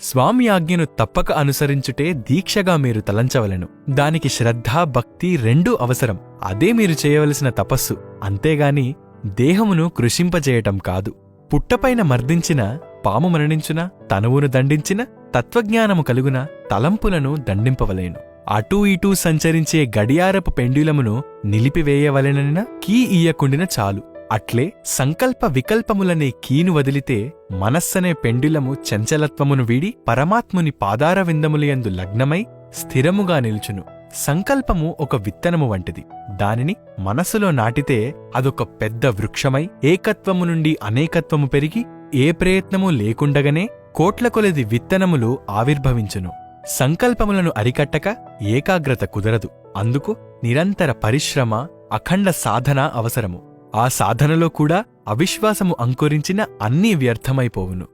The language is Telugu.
స్వామి ఆజ్ఞను తప్పక అనుసరించుటే దీక్షగా మీరు తలంచవలెను. దానికి శ్రద్ధ, భక్తి రెండూ అవసరం. అదే మీరు చేయవలసిన తపస్సు. అంతేగాని దేహమును కృషింపజేయటం కాదు. పుట్టపైన మర్దించిన పాము మరణించున, తనువును దండించిన తత్వజ్ఞానము కలుగున తలంపులను దండింపవలేను. అటూ ఇటూ సంచరించే గడియారపు పెండ్యులమును నిలిపివేయవలెననిన కీ ఇయ్యకుండిన చాలు. అట్లే సంకల్ప వికల్పములనే కీను వదిలితే మనస్సనే పెండ్యులము చంచలత్వమును వీడి పరమాత్ముని పాదారవిందములయందు లగ్నమై స్థిరముగా నిల్చును. సంకల్పము ఒక విత్తనము వంటిది. దానిని మనసులో నాటితే అదొక పెద్ద వృక్షమై ఏకత్వము నుండి అనేకత్వము పెరిగి ఏ ప్రయత్నమూ లేకుండగనే కోట్ల కొలది విత్తనములు ఆవిర్భవించును. సంకల్పములను అరికట్టక ఏకాగ్రత కుదరదు. అందుకు నిరంతర పరిశ్రమ, అఖండ సాధన అవసరము. ఆ సాధనలో కూడా అవిశ్వాసము అంకురించిన అన్నీ వ్యర్థమైపోవును.